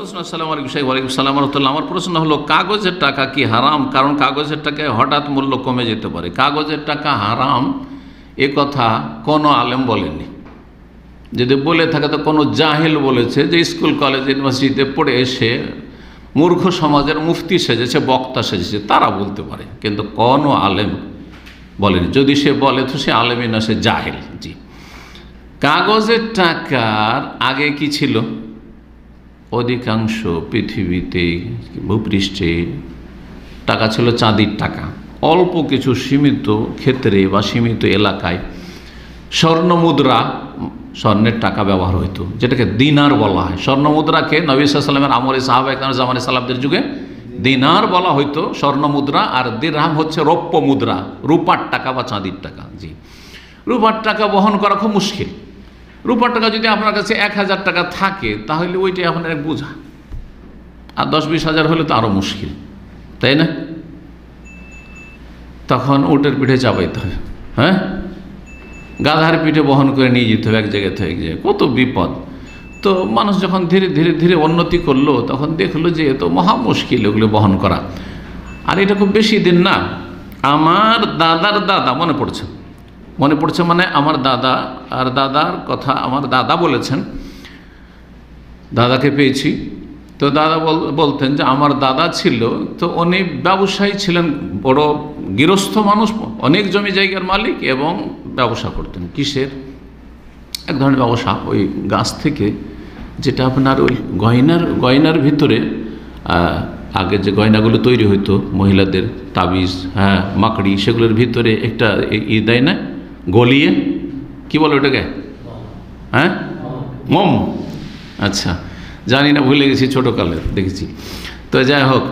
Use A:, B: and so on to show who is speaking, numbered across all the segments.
A: প্রশ্ন, আসসালামু আলাইকুম সাহেব। ওয়ালাইকুম সালাম রহমতুল্লাহ। আমার প্রশ্ন হলো, কাগজের টাকা কি হারাম? কারণ কাগজের টাকায় হঠাৎ মূল্য কমে যেতে পারে। কাগজের টাকা হারাম এ কথা কোনো আলেম বলেনি। যদি বলে থাকে তো কোনো জাহেল বলেছে, যে স্কুল কলেজ ইউনিভার্সিটিতে পড়ে এসে মূর্খ সমাজের মুফতি সেজেছে, বক্তা সেজেছে, তারা বলতে পারে, কিন্তু কোনো আলেম বলেনি। যদি সে বলে তো সে আলেমই না, সে জাহেল। জি, কাগজের টাকার আগে কি ছিল? অধিকাংশ পৃথিবীতে ভূপৃষ্ঠে টাকা ছিল চাঁদির টাকা। অল্প কিছু সীমিত ক্ষেত্রে বা সীমিত এলাকায় স্বর্ণ মুদ্রা, স্বর্ণের টাকা ব্যবহার হইতো, যেটাকে দিনার বলা হয়। স্বর্ণ মুদ্রাকে নবী সাল্লাল্লাহু আলাইহি ওয়াসাল্লামের আমলে সাহাবায়ে কেরাম জামানে সালাফদের যুগে দিনার বলা হইতো, স্বর্ণ মুদ্রা। আর দিরহাম হচ্ছে রৌপ্য মুদ্রা, রূপার টাকা বা চাঁদির টাকা। জি, রূপার টাকা বহন করা খুব মুশকিল। রূপার টাকা যদি আপনার কাছে 1000 টাকা থাকে তাহলে ওইটাই আপনার এক বোঝা, আর 10-20 হাজার হলে তো আরও মুশকিল, তাই না? তখন উটের পিঠে চাপাইতে হবে, হ্যাঁ, গাধার পিঠে বহন করে নিয়ে যেতে হবে এক জায়গা থেকে এক জায়গায়, কত বিপদ। তো মানুষ যখন ধীরে ধীরে ধীরে উন্নতি করলো, তখন দেখলো যে এ তো মহা মুশকিল এগুলো বহন করা। আর এটা খুব বেশি দিন না, আমার দাদার দাদা মনে পড়ছে মানে আমার দাদা আর দাদার কথা আমার দাদা বলেছেন, দাদাকে পেয়েছি। তো দাদা বলতেন যে আমার দাদা ছিল, তো উনি ব্যবসায়ী ছিলেন, বড় গৃহস্থ মানুষ, অনেক জমি জায়গার মালিক, এবং ব্যবসা করতেন। কিসের? এক ধরনের ব্যবসা, ওই গাছ থেকে যেটা আপনার ওই গয়নার ভিতরে, আগে যে গয়নাগুলো তৈরি হইতো মহিলাদের, তাবিজ, হ্যাঁ, মাকড়ি, সেগুলোর ভিতরে একটা দেয় না, গলিয়ে, কি বলে ওটাকে, হ্যাঁ, মোম। আচ্ছা, জানি না, ভুলে গেছি, ছোটোকালে দেখেছি। তো যাই হোক,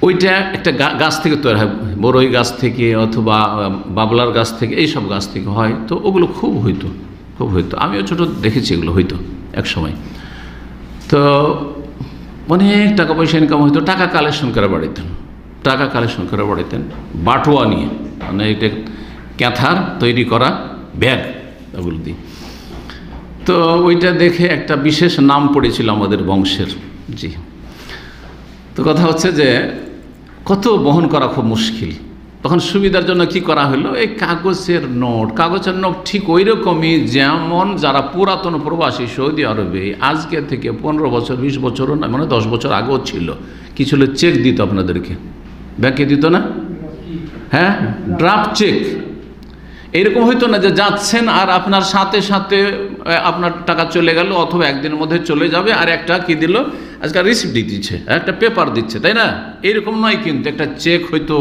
A: ওইটা একটা গাছ থেকে তৈরি হয়, বড়ই গাছ থেকে অথবা বাবলার গাছ থেকে, এইসব গাছ থেকে হয়। তো ওগুলো খুব হইতো। আমিও ছোটো দেখেছি, এগুলো হইতো এক সময়। তো অনেক টাকা পয়সা ইনকাম হইতো। টাকা কালেকশন করে বাড়াইতেন বাটোয়া নিয়ে, মানে এটা ক্যাথার তৈরি করা ব্যাগ, ওগুলো দিয়ে। তো ওইটা দেখে একটা বিশেষ নাম পড়েছিল আমাদের বংশের। জি, তো কথা হচ্ছে যে কত বহন করা খুব মুশকিল। তখন সুবিধার জন্য কি করা হলো, এই কাগজের নোট ঠিক ওই রকমই যেমন যারা পুরাতন প্রবাসী সৌদি আরবে আজকে থেকে 15 বছর 20 বছরও না, মানে 10 বছর আগেও ছিল, কি ছিল, চেক দিত আপনাদেরকে, ব্যাংকে দিত না, হ্যাঁ, ড্রাফট চেক। এইরকম হইতো না যে যাচ্ছেন আর আপনার সাথে সাথে আপনার টাকা চলে গেল, অথবা একদিনের মধ্যে চলে যাবে, আর একটা কি দিল, আজকাল রিসিপ্ট দিচ্ছে, একটা পেপার দিচ্ছে, তাই না? এইরকম নয়, কিন্তু একটা চেক হইতো,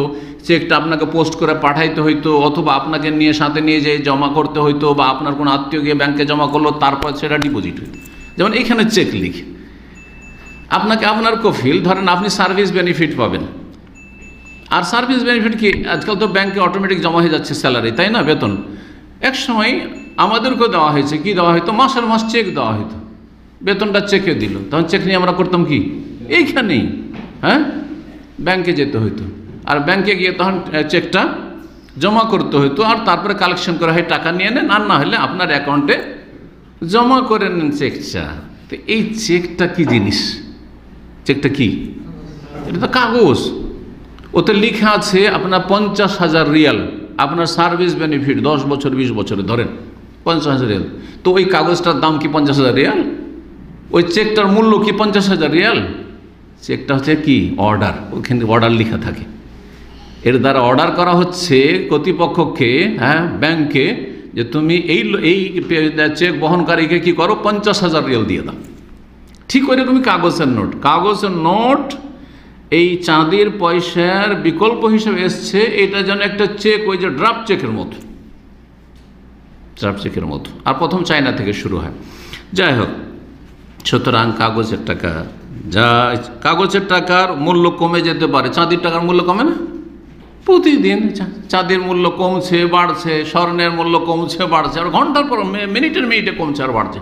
A: চেকটা আপনাকে পোস্ট করে পাঠাইতে হইতো, অথবা আপনাকে সাথে নিয়ে যেয়ে জমা করতে হইতো, বা আপনার কোনো আত্মীয় গিয়ে ব্যাংকে জমা করলো, তারপর সেটা ডিপোজিট হইতো। যেমন এখানে চেক লিখে আপনাকে আপনার কফিল, ধরেন আপনি সার্ভিস বেনিফিট পাবেন। আর সার্ভিস বেনিফিট কি, আজকাল তো ব্যাংকে অটোমেটিক জমা হয়ে যাচ্ছে স্যালারি, তাই না, বেতন। এক সময় আমাদেরকেও দেওয়া হয়েছে, কি দেওয়া হইতো, মাসের মাস চেক দেওয়া হইতো, বেতনটা চেকে দিল। তখন চেক নিয়ে আমরা করতাম কি, এইখানেই, হ্যাঁ, ব্যাংকে যেতে হইতো, আর ব্যাংকে গিয়ে তখন চেকটা জমা করতে হইতো, আর তারপরে কালেকশন করা হয়, টাকা নিয়ে নেন, আর না হলে আপনার অ্যাকাউন্টে জমা করে নেন চেকটা। তো এই চেকটা কি জিনিস? চেকটা কি? এটা তো কাগজ, ওতে লেখা আছে আপনার 50,000 রিয়াল, আপনার সার্ভিস বেনিফিট 10 বছর 20 বছরে, ধরেন 50,000 রিয়াল। তো ওই কাগজটার দাম কি 50,000 রিয়াল? ওই চেকটার মূল্য কি 50,000 রিয়াল? চেকটা হচ্ছে কি, অর্ডার, ওখানে অর্ডার লেখা থাকে। এর দ্বারা অর্ডার করা হচ্ছে কর্তৃপক্ষকে, হ্যাঁ, ব্যাংকে, যে তুমি এই চেক বহনকারীকে কি করো, 50,000 রিয়াল দিয়ে দাও। ঠিক ওই রকমই কাগজের নোট এই চাঁদির পয়সার বিকল্প হিসেবে এসছে। এটা যেন একটা চেক, ওই যে ড্রাফট চেকের মতো, আর প্রথম চায়না থেকে শুরু হয়। যাই হোক, সুতরাং কাগজের টাকার মূল্য কমে যেতে পারে, চাঁদির টাকার মূল্য কমে না। প্রতিদিন চাঁদির মূল্য কমছে বাড়ছে, স্বর্ণের মূল্য কমছে বাড়ছে, আর ঘন্টার পর মিনিটে কমছে আর বাড়ছে,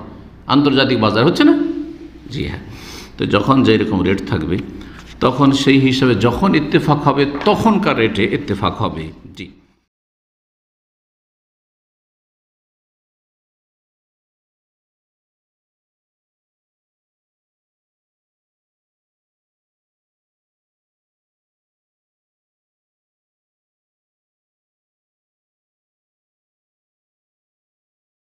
A: আন্তর্জাতিক বাজার হচ্ছে না। জি হ্যাঁ, তো যখন যেরকম রেট থাকবে তখন সেই হিসাবে যখন ইত্তেফাক হবে তখনকার রেটে ইত্তেফাক হবে। জি।